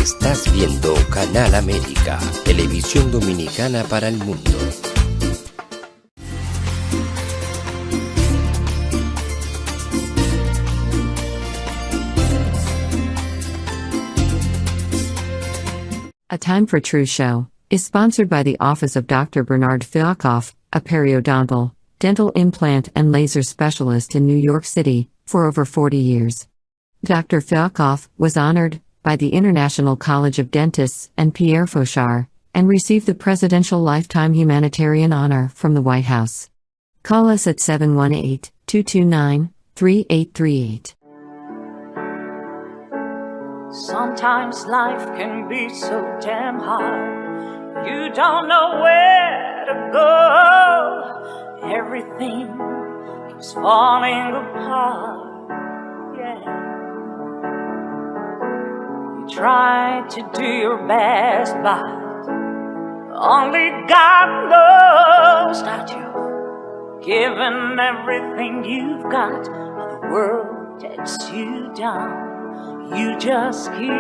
Estás viendo Canal América, televisión dominicana para el mundo. A Time for Truth show is sponsored by the Office of Dr. Bernard Fialkoff, a periodontal, dental implant and laser specialist in New York City, for over 40 years. Dr. Fialkoff was honored by the International College of Dentists and Pierre Fauchard, and received the Presidential Lifetime Humanitarian Honor from the White House. Call us at 718-229-3838. Sometimes life can be so damn hard. You don't know where to go. Everything keeps falling apart. Yeah. You try to do your best, but only God knows that you've given everything you've got, but the world takes you down. You just keep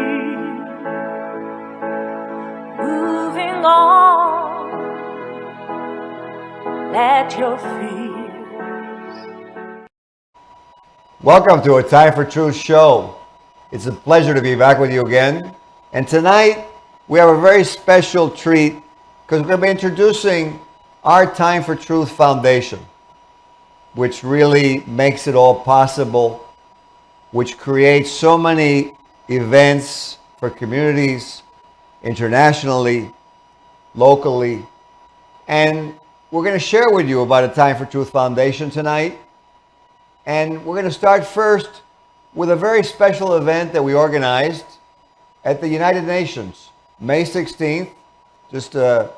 moving on. Let your fears. Welcome to A Time for Truth show. It's a pleasure to be back with you again. And tonight we have a very special treat because we're going to be introducing our Time for Truth Foundation, which really makes it all possible, which creates so many events for communities, internationally, locally. And we're going to share with you about a Time for Truth Foundation tonight. And we're going to start first with a very special event that we organized at the United Nations, May 16th, just a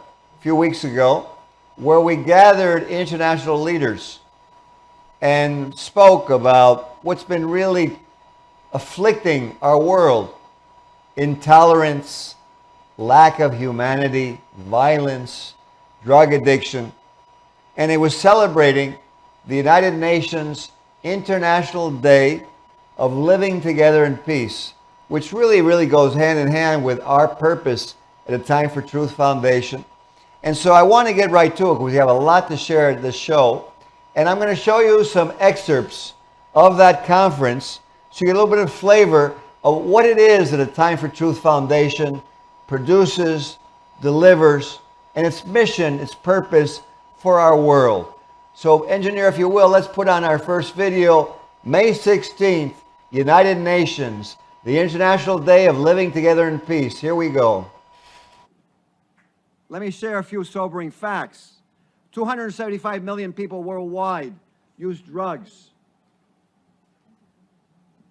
few weeks ago, where we gathered international leaders and spoke about what's been really afflicting our world: intolerance, lack of humanity, violence, drug addiction. And it was celebrating the United Nations International Day of Living Together in Peace, which really goes hand in hand with our purpose at a Time for Truth Foundation. And so I want to get right to it because we have a lot to share at this show. And I'm going to show you some excerpts of that conference so you get a little bit of flavor of what it is that a Time for Truth Foundation produces, delivers, and its mission, its purpose for our world. So engineer, if you will, let's put on our first video. May 16th, United Nations, the International Day of Living Together in Peace. Here we go. Let me share a few sobering facts. 275 million people worldwide use drugs.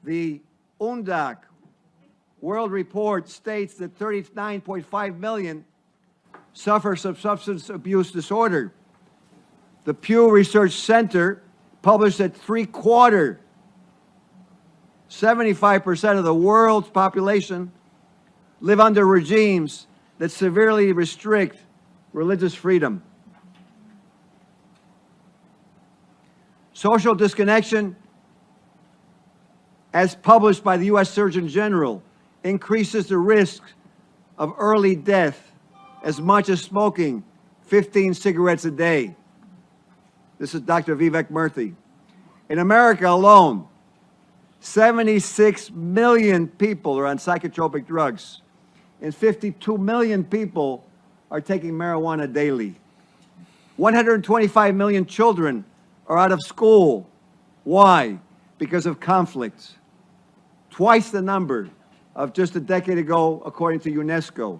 The UNDAC World Report states that 39.5 million suffer from substance abuse disorder. The Pew Research Center published that 75% of the world's population live under regimes that severely restrict religious freedom. Social disconnection, as published by the U.S. Surgeon General, increases the risk of early death as much as smoking 15 cigarettes a day. This is Dr. Vivek Murthy. In America alone, 76 million people are on psychotropic drugs, and 52 million people are taking marijuana daily. 125 million children are out of school. Why? Because of conflict. Twice the number of just a decade ago, according to UNESCO.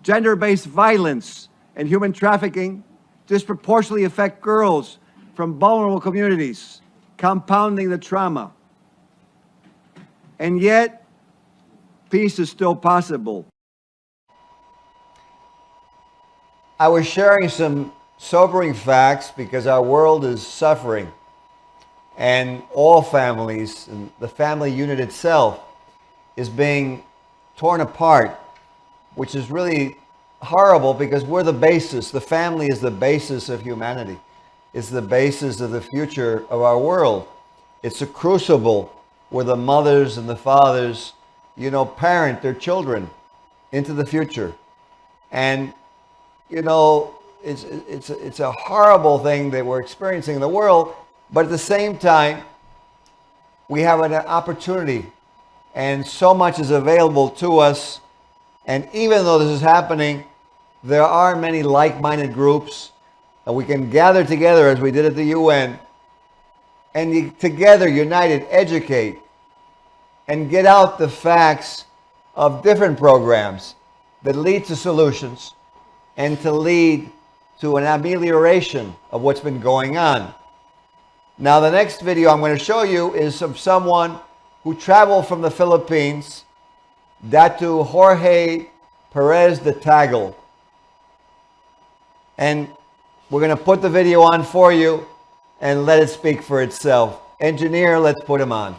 Gender-based violence and human trafficking disproportionately affect girls from vulnerable communities, compounding the trauma. And yet, peace is still possible. I was sharing some sobering facts because our world is suffering, and all families, and the family unit itself, is being torn apart, which is really horrible because we're the basis. The family is the basis of humanity. It's the basis of the future of our world. It's a crucible where the mothers and the fathers, parent their children into the future. And, you know, it's a horrible thing that we're experiencing in the world, but at the same time, we have an opportunity, and so much is available to us. And even though this is happening, there are many like-minded groups, and we can gather together as we did at the UN, and together, united, educate, and get out the facts of different programs that lead to solutions and to lead to an amelioration of what's been going on. Now, the next video I'm going to show you is of someone who traveled from the Philippines, Datu Jorge Perez de Tagle. And we're going to put the video on for you and let it speak for itself. Engineer, let's put him on.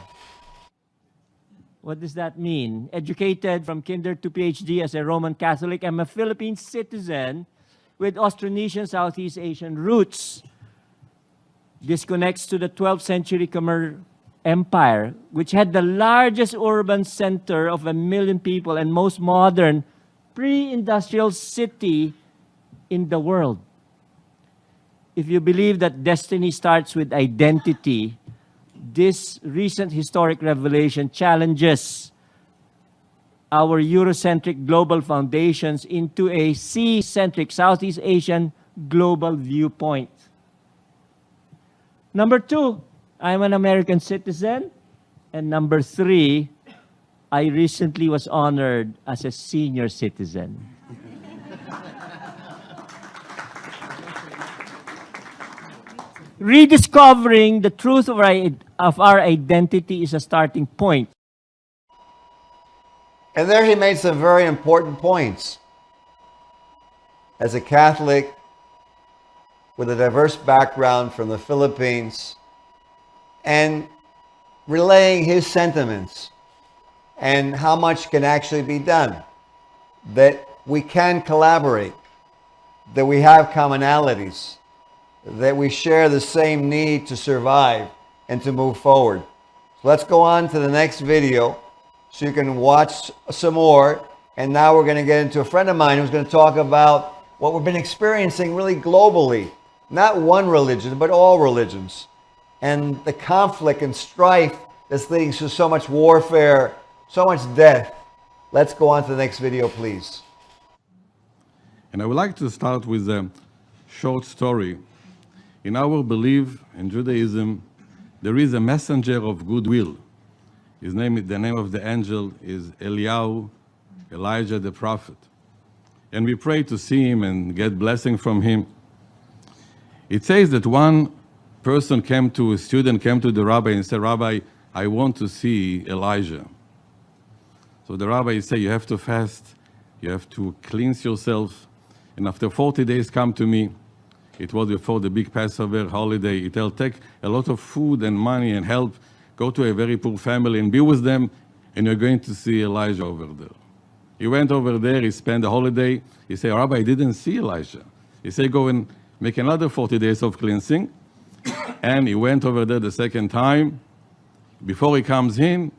What does that mean? Educated from kinder to PhD as a Roman Catholic, I'm a Philippine citizen with Austronesian Southeast Asian roots. This connects to the 12th century Khmer Empire, which had the largest urban center of 1 million people and most modern pre-industrial city in the world. If you believe that destiny starts with identity, this recent historic revelation challenges our Eurocentric global foundations into a sea-centric Southeast Asian global viewpoint. Number 2, I'm an American citizen. And number 3, I recently was honored as a senior citizen. Rediscovering the truth of our identity is a starting point. And there he made some very important points. As a Catholic with a diverse background from the Philippines, and relaying his sentiments and how much can actually be done, that we can collaborate, that we have commonalities, that we share the same need to survive and to move forward. So let's go on to the next video so you can watch some more. And now we're going to get into a friend of mine who's going to talk about what we've been experiencing really globally. Not one religion, but all religions. And the conflict and strife that's leading to so much warfare, so much death. Let's go on to the next video, please. And I would like to start with a short story. In our belief in Judaism, there is a messenger of goodwill. The name of the angel is Eliyahu, Elijah the prophet. And we pray to see him and get blessing from him. It says that one student came to the rabbi and said, "Rabbi, I want to see Elijah." So the rabbi said, "You have to fast, you have to cleanse yourself, and after 40 days come to me." It was before the big Passover holiday. It'll take a lot of food and money and help. Go to a very poor family and be with them, and you're going to see Elijah over there. He went over there, he spent the holiday. He said, "Rabbi, I didn't see Elijah." He said, "Go and make another 40 days of cleansing." And he went over there the second time. Before he comes in,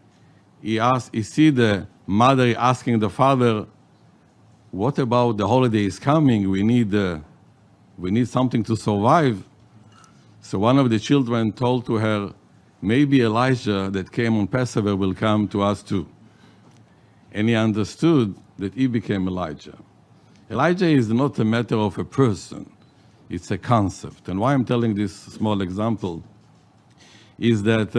he see the mother asking the father, "What about the holiday is coming? We need something to survive." So one of the children told to her, "Maybe Elijah that came on Passover will come to us too." And he understood that he became Elijah. Elijah is not a matter of a person. It's a concept. And why I'm telling this small example is that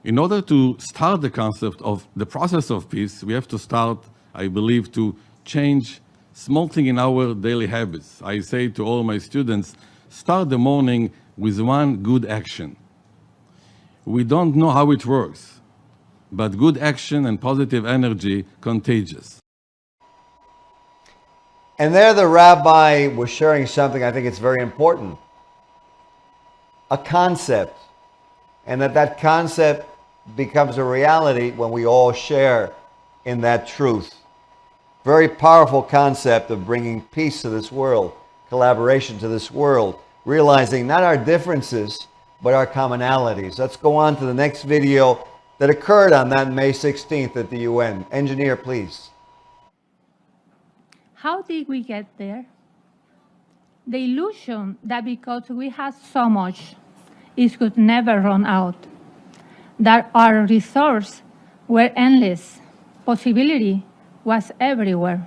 in order to start the concept of the process of peace, we have to start, I believe, to change small thing in our daily habits. I say to all my students, start the morning with one good action. We don't know how it works, but good action and positive energy contagious. And there the rabbi was sharing something I think it's very important. A concept. And that concept becomes a reality when we all share in that truth. Very powerful concept of bringing peace to this world, collaboration to this world, realizing not our differences, but our commonalities. Let's go on to the next video that occurred on that May 16th at the UN. Engineer, please. How did we get there? The illusion that because we had so much, it could never run out, that our resources were endless, possibility was everywhere.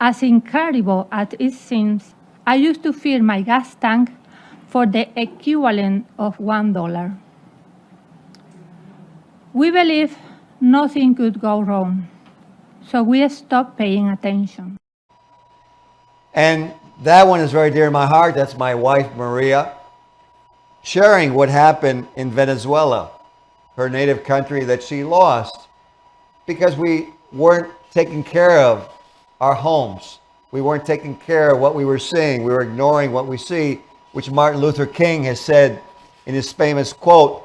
As incredible as it seems, I used to fill my gas tank for the equivalent of $1. We believe nothing could go wrong, so we stopped paying attention. And that one is very dear to my heart. That's my wife, Maria, sharing what happened in Venezuela, her native country that she lost because we weren't taking care of our homes. We weren't taking care of what we were seeing. We were ignoring what we see, which Martin Luther King has said in his famous quote,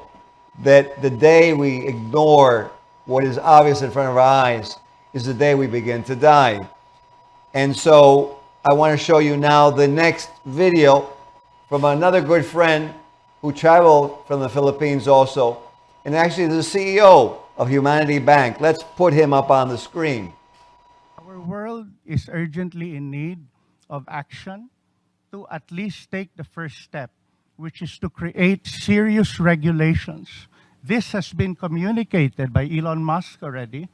that the day we ignore what is obvious in front of our eyes is the day we begin to die. And so I want to show you now the next video from another good friend who traveled from the Philippines also, and actually the CEO of Humanity Bank. Let's put him up on the screen. Our world is urgently in need of action to at least take the first step, which is to create serious regulations. This has been communicated by Elon Musk already.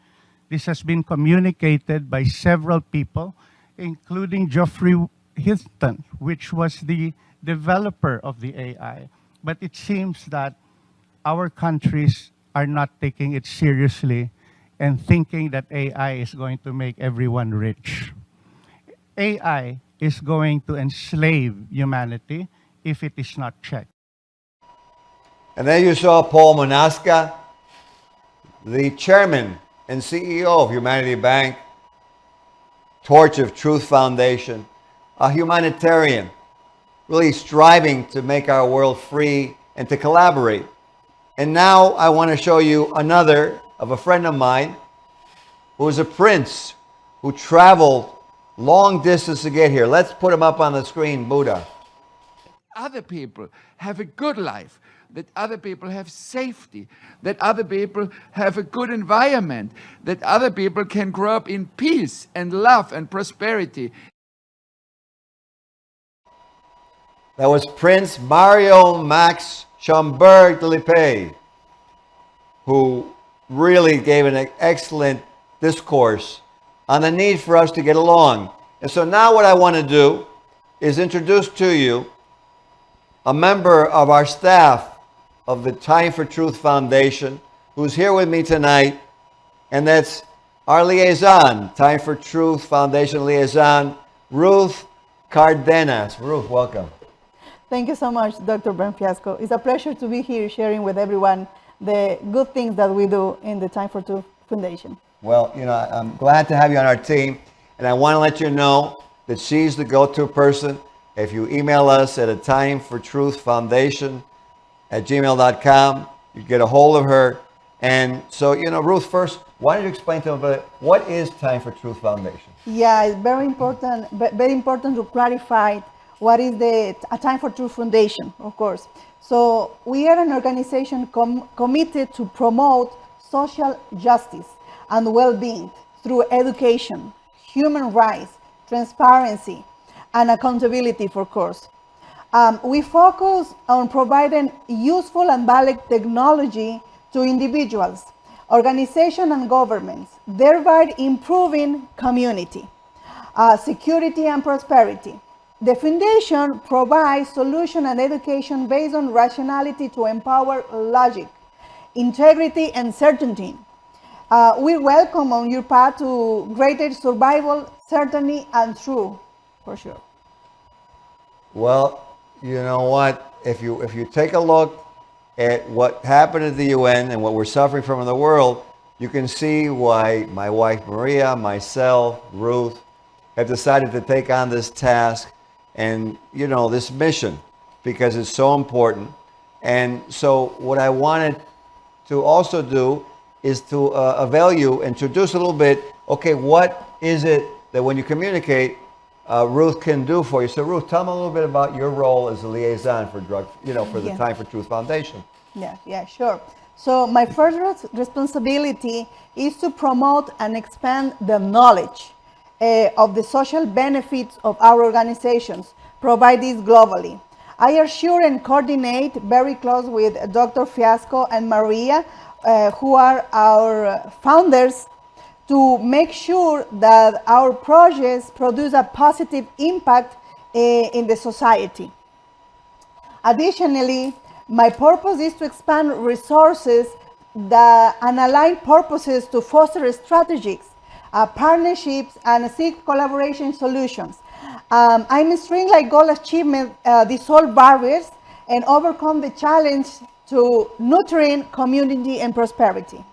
This has been communicated by several people, including Geoffrey Hinton, which was the developer of the AI. But it seems that our countries are not taking it seriously and thinking that AI is going to make everyone rich. AI is going to enslave humanity if it is not checked. And then you saw Paul Monasca, the chairman and CEO of Humanity Bank, Torch of Truth Foundation, a humanitarian, really striving to make our world free and to collaborate. And now I want to show you another of a friend of mine who is a prince who traveled long distance to get here. Let's put him up on the screen, Buddha. Other people have a good life, that other people have safety, that other people have a good environment, that other people can grow up in peace and love and prosperity. That was Prince Mario Max Schomburg de Lippe, who really gave an excellent discourse on the need for us to get along. And so now what I want to do is introduce to you a member of our staff of the Time for Truth Foundation who's here with me tonight, and that's our liaison, Time for Truth Foundation liaison, Ruth Cardenas. Ruth, welcome. Thank you so much, Dr. Ben Fiasco. It's a pleasure to be here sharing with everyone the good things that we do in the Time for Truth Foundation. Well, you know, I'm glad to have you on our team, and I want to let you know that she's the go-to person. If you email us at atimefortruthfoundation@gmail.com, you get a hold of her. And so, you know, Ruth, first, why don't you explain to them what is Time for Truth Foundation? Yeah, it's very important to clarify what is the Time for Truth Foundation, of course. So we are an organization committed to promote social justice and well-being through education, human rights, transparency, and accountability, of course. We focus on providing useful and valid technology to individuals, organizations, and governments, thereby improving community, security, and prosperity. The foundation provides solution and education based on rationality to empower logic, integrity, and certainty. We welcome on your path to greater survival, certainty, and truth, for sure. Well, you know what? If you take a look at what happened at the UN and what we're suffering from in the world, you can see why my wife Maria, myself, Ruth, have decided to take on this task and, you know, this mission, because it's so important. And so what I wanted to also do is to avail you, introduce a little bit, okay, what is it that when you communicate, Ruth can do for you? So Ruth, tell me a little bit about your role as a liaison for the Time for Truth Foundation. Yeah, sure. So my first responsibility is to promote and expand the knowledge, of the social benefits of our organizations, provide this globally. I assure and coordinate very close with Dr. Fiasco and Maria, who are our founders, to make sure that our projects produce a positive impact in the society. Additionally, my purpose is to expand resources and align purposes to foster strategies, partnerships, and seek collaboration solutions. I'm striving like goal achievement, dissolve barriers, and overcome the challenge to nurturing community and prosperity.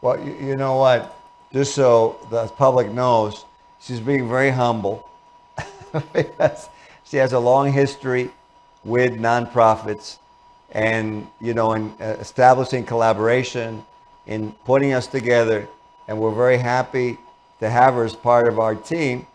Well, you know what? Just so the public knows, she's being very humble because she has a long history with nonprofits and, you know, in establishing collaboration, in putting us together. And we're very happy to have her as part of our team.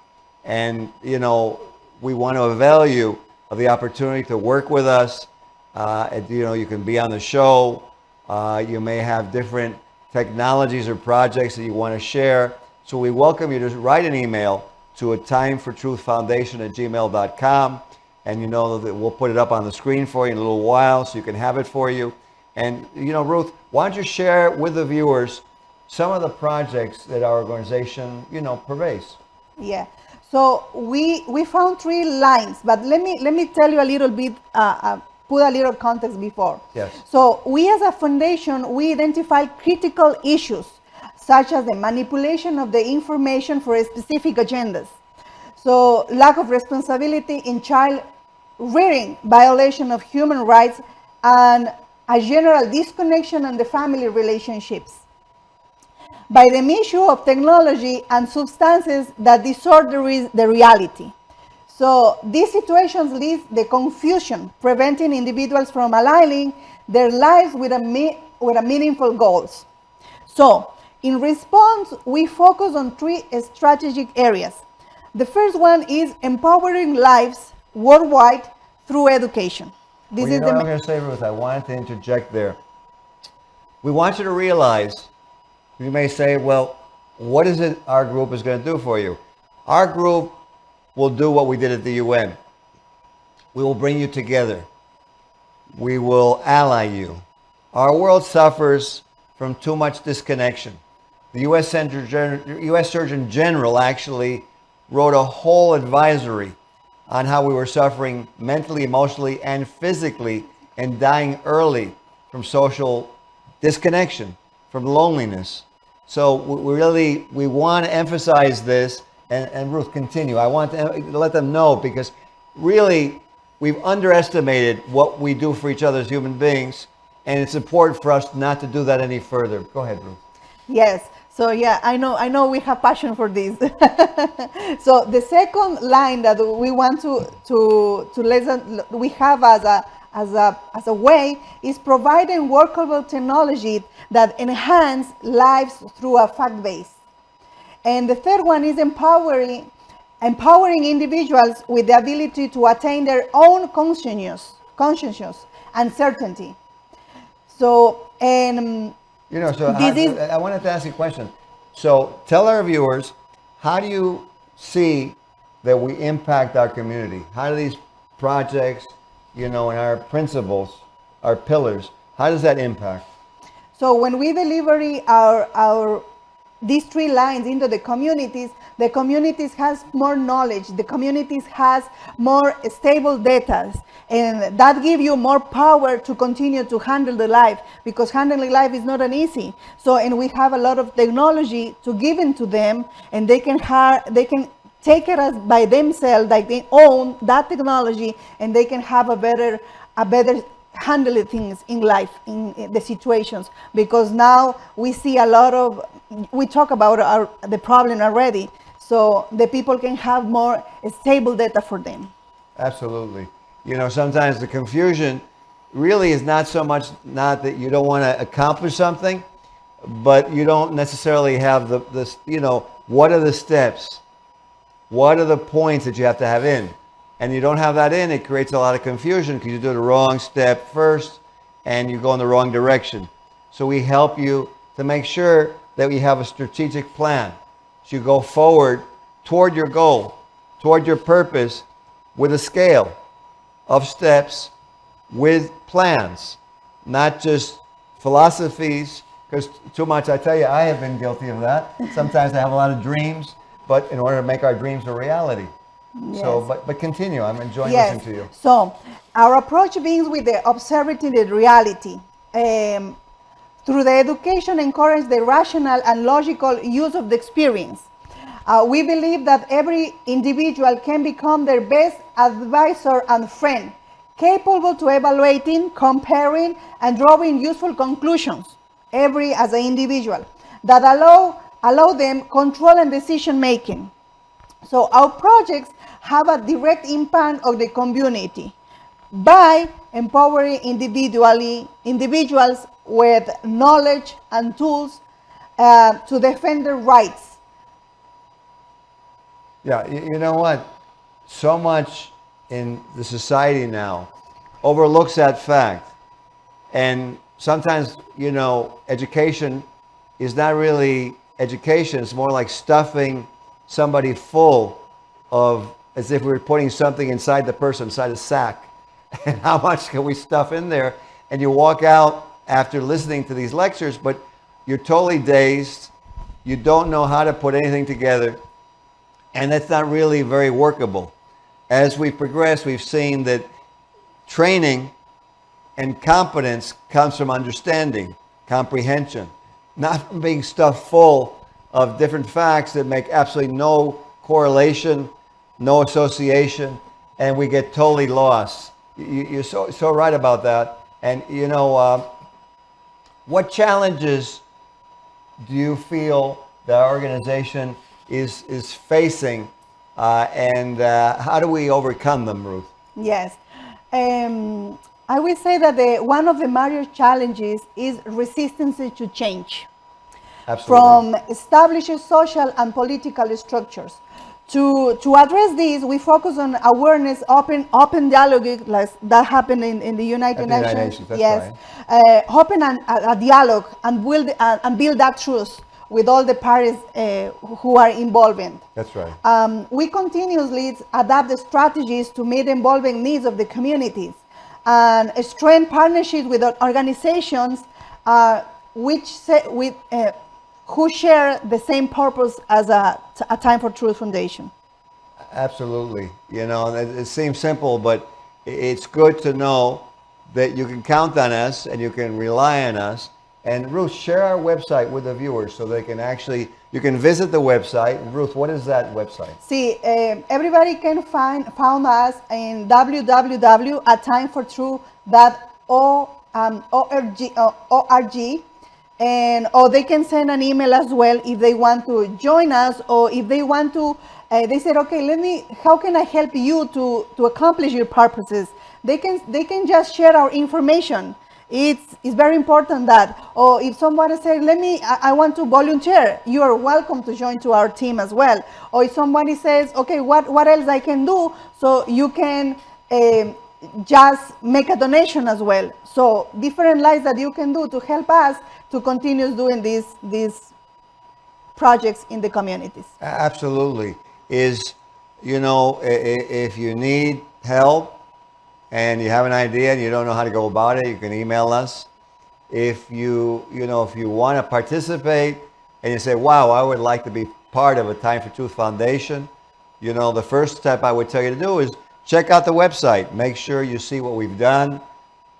And, you know, we want to avail you of the opportunity to work with us. You know, you can be on the show. You may have different technologies or projects that you want to share. So we welcome you to write an email to Atimefortruthfoundation@gmail.com. And you know that we'll put it up on the screen for you in a little while so you can have it for you. And, you know, Ruth, why don't you share with the viewers some of the projects that our organization, you know, pervades? Yeah. So we found 3 lines, but let me tell you a little bit, put a little context before. Yes. So we as a foundation, we identify critical issues such as the manipulation of the information for specific agendas. So lack of responsibility in child rearing, violation of human rights, and a general disconnection in the family relationships. By the misuse of technology and substances that distort the reality. So these situations lead the confusion, preventing individuals from aligning their lives with a meaningful goals. So in response, we focus on 3 strategic areas. The first one is empowering lives worldwide through education. This is what I'm going to say, Ruth. I wanted to interject there. We want you to realize, you may say, well, what is it our group is going to do for you? Our group will do what we did at the UN. We will bring you together. We will ally you. Our world suffers from too much disconnection. The U.S. Surgeon General actually wrote a whole advisory on how we were suffering mentally, emotionally, and physically and dying early from social disconnection, from loneliness. So we want to emphasize this, and Ruth, continue. I want to let them know, because really we've underestimated what we do for each other as human beings, and it's important for us not to do that any further. Go ahead, Ruth. Yes. So yeah, I know we have passion for this. So the second line that we want to listen, we have as a way, is providing workable technology that enhance lives through a fact base. And the third one is empowering individuals with the ability to attain their own consciousness and certainty. So you know, so I wanted to ask you a question. So tell our viewers, how do you see that we impact our community? How do these projects, you know, and our principles, our pillars, how does that impact? So when we deliver these 3 lines into the communities has more knowledge, the communities has more stable data, and that gives you more power to continue to handle the life, because handling life is not an easy. So, and we have a lot of technology to give into them, and they can take it as by themselves, like they own that technology, and they can have a better handle things in life, in the situations, because now we see a lot of, we talk about the problem already, so the people can have more stable data for them. Absolutely. You know, sometimes the confusion really is not so much not that you don't want to accomplish something, but you don't necessarily have the you know, what are the steps? What are the points that you have to have in? And you don't have that in, it creates a lot of confusion because you do the wrong step first and you go in the wrong direction. So we help you to make sure that we have a strategic plan. So you go forward toward your goal, toward your purpose, with a scale of steps, with plans, not just philosophies, because too much, I tell you, I have been guilty of that. Sometimes I have a lot of dreams, but in order to make our dreams a reality. Yes. So, but continue. I'm enjoying Yes. listening to you. So, our approach begins with the observing the reality. Through the education, encourage the rational and logical use of the experience. We believe that every individual can become their best advisor and friend, capable to evaluating, comparing, and drawing useful conclusions, every as an individual, that allow them control and decision making. So our projects have a direct impact on the community by empowering individuals with knowledge and tools to defend their rights. Yeah, you know what? So much in the society now overlooks that fact. And sometimes, you know, education is not really education. It's more like stuffing somebody full of, as if we were putting something inside the person, inside a sack. And how much can we stuff in there? And you walk out after listening to these lectures, but you're totally dazed. You don't know how to put anything together. And that's not really very workable. As we progress, we've seen that training and competence comes from understanding, comprehension, not from being stuffed full of different facts that make absolutely no correlation, no association, and we get totally lost. You're so right about that. And you know, what challenges do you feel that our organization is facing, and how do we overcome them, Ruth? Yes. I will say that one of the major challenges is resistance to change. Absolutely. From established social and political structures. To address this, we focus on awareness, open dialogue, like that happened in the United Nations. That's yes, right. Open a dialogue and build that trust with all the parties who are involved. That's right. We continuously adapt the strategies to meet evolving needs of the communities and strengthen partnerships with organizations who share the same purpose as a Time for Truth Foundation. Absolutely. You know, it seems simple, but it's good to know that you can count on us and you can rely on us. And Ruth, share our website with the viewers so they can actually, you can visit the website. Ruth, what is that website? See, everybody can find us in www.atimefortruth.org. Or they can send an email as well if they want to join us, or if they want to, they said, okay, how can I help you to accomplish your purposes? They can just share our information. It's very important that, or if somebody says, I want to volunteer, you are welcome to join to our team as well. Or if somebody says, okay, what else I can do? So you can just make a donation as well. So different lives that you can do to help us to continue doing these projects in the communities. Absolutely. You know, if you need help and you have an idea and you don't know how to go about it, you can email us. If you want to participate and you say, wow, I would like to be part of a Time for Truth Foundation, you know, the first step I would tell you to do is check out the website. Make sure you see what we've done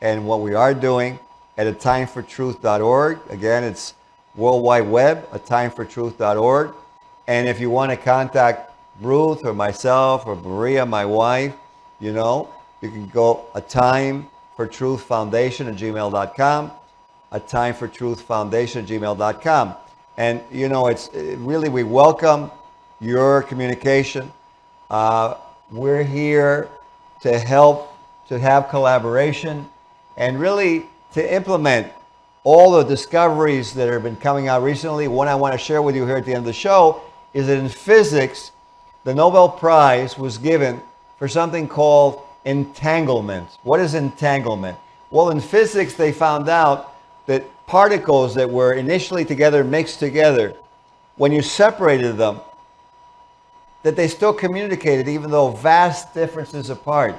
and what we are doing at atimefortruth.org. Again, it's World Wide Web, atimefortruth.org. And if you want to contact Ruth or myself or Maria, my wife, you know, you can go atimefortruthfoundation@gmail.com, atimefortruthfoundation@gmail.com. And, you know, it's really, we welcome your communication. We're here to help, to have collaboration, and really to implement all the discoveries that have been coming out recently. One I want to share with you here at the end of the show is that in physics, the Nobel Prize was given for something called entanglement. What is entanglement? Well, in physics, they found out that particles that were initially together, mixed together, when you separated them, that they still communicated even though vast differences apart.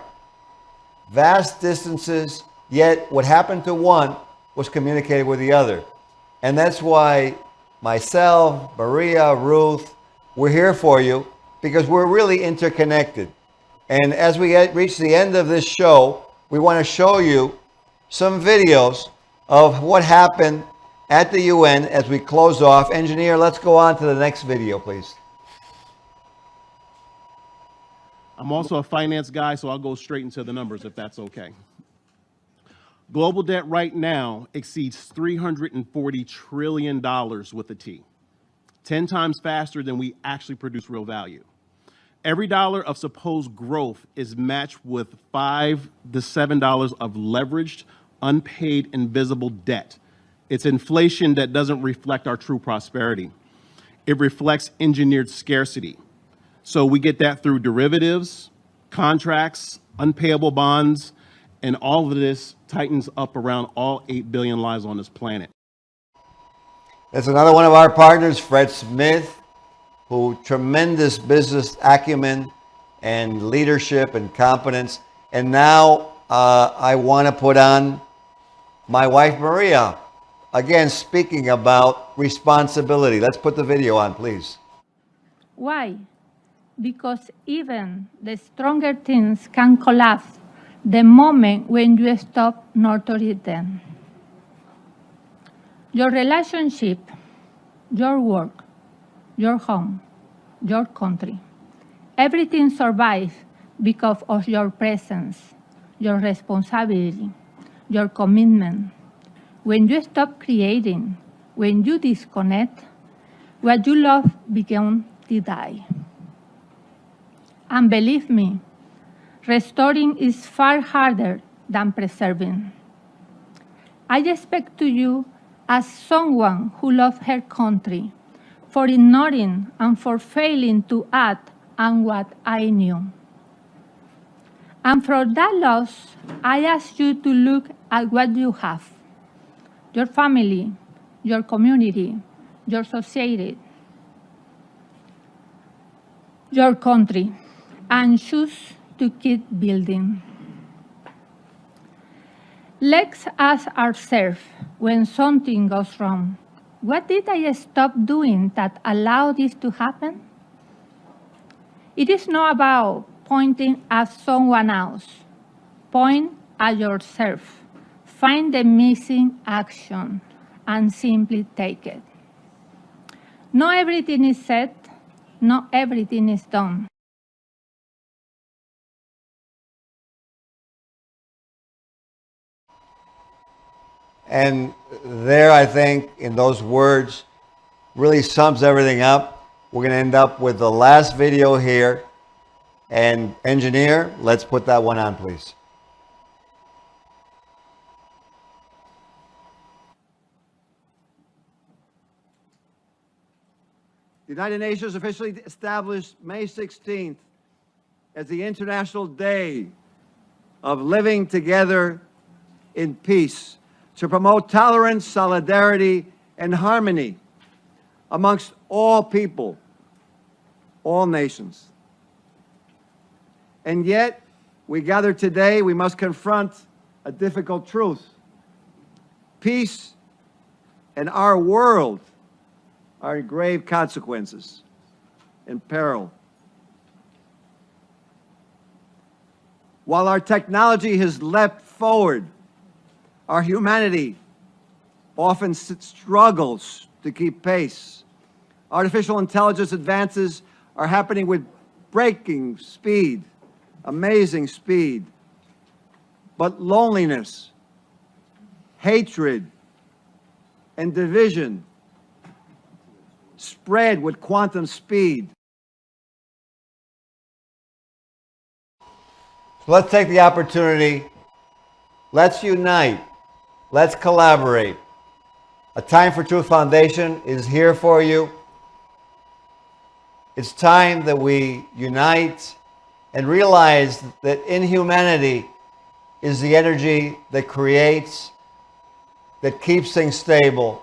Vast distances, yet what happened to one was communicated with the other. And that's why myself, Maria, Ruth, we're here for you because we're really interconnected. And as we reach the end of this show, we want to show you some videos of what happened at the UN as we close off. Engineer, let's go on to the next video, please. I'm also a finance guy, so I'll go straight into the numbers if that's okay. Global debt right now exceeds $340 trillion with a T, 10 times faster than we actually produce real value. Every dollar of supposed growth is matched with $5 to $7 of leveraged, unpaid, invisible debt. It's inflation that doesn't reflect our true prosperity. It reflects engineered scarcity. So we get that through derivatives, contracts, unpayable bonds, and all of this tightens up around all 8 billion lives on this planet. That's another one of our partners, Fred Smith, who tremendous business acumen and leadership and competence. And now I want to put on my wife, Maria, again, speaking about responsibility. Let's put the video on, please. Why? Because even the stronger things can collapse the moment when you stop nurturing them. Your relationship, your work, your home, your country, everything survives because of your presence, your responsibility, your commitment. When you stop creating, when you disconnect, what you love begins to die. And believe me, restoring is far harder than preserving. I expect to you as someone who loves her country for ignoring and for failing to act on what I knew. And for that loss, I ask you to look at what you have: your family, your community, your society, your country, and choose to keep building. Let's ask ourselves when something goes wrong, what did I stop doing that allowed this to happen? It is not about pointing at someone else. Point at yourself. Find the missing action and simply take it. Not everything is said, not everything is done. And there, I think, in those words, really sums everything up. We're going to end up with the last video here. And engineer, let's put that one on, please. The United Nations officially established May 16th as the International Day of Living Together in Peace, to promote tolerance, solidarity, and harmony amongst all people, all nations. And yet, we gather today, we must confront a difficult truth. Peace and our world are in grave consequences and peril. While our technology has leapt forward, our humanity often struggles to keep pace. Artificial intelligence advances are happening with breaking speed, amazing speed. But loneliness, hatred, and division spread with quantum speed. So let's take the opportunity. Let's unite. Let's collaborate. A Time for Truth Foundation is here for you. It's time that we unite and realize that in humanity is the energy that creates, that keeps things stable,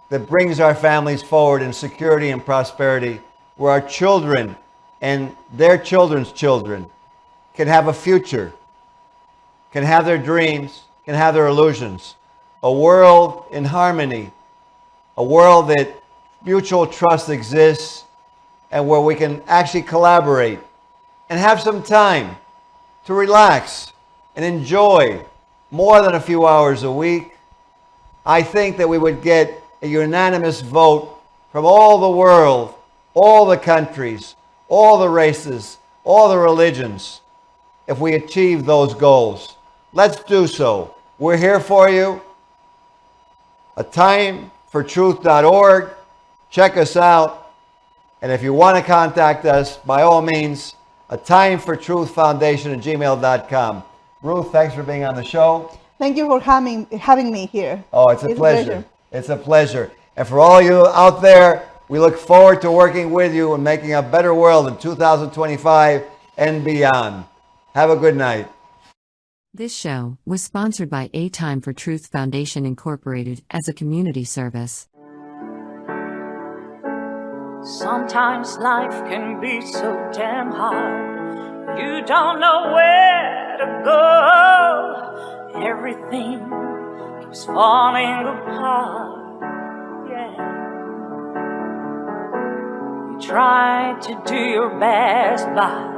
that brings our families forward in security and prosperity, where our children and their children's children can have a future, can have their dreams, can have their illusions. A world in harmony, a world that mutual trust exists and where we can actually collaborate and have some time to relax and enjoy more than a few hours a week. I think that we would get a unanimous vote from all the world, all the countries, all the races, all the religions, if we achieve those goals. Let's do so. We're here for you. Atimefortruth.org. Check us out. And if you want to contact us, by all means, Atimefortruthfoundation at gmail.com. Ruth, thanks for being on the show. Thank you for having me here. Oh, it's a pleasure. It's a pleasure. And for all you out there, we look forward to working with you and making a better world in 2025 and beyond. Have a good night. This show was sponsored by A Time for Truth Foundation Incorporated as a community service. Sometimes life can be so damn hard. You don't know where to go. Everything keeps falling apart. Yeah. You try to do your best, but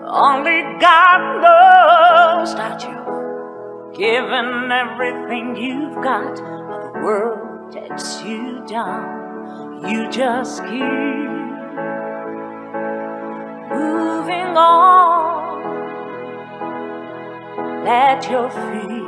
only God knows that you've given everything you've got, but the world takes you down. You just keep moving on. Let your feet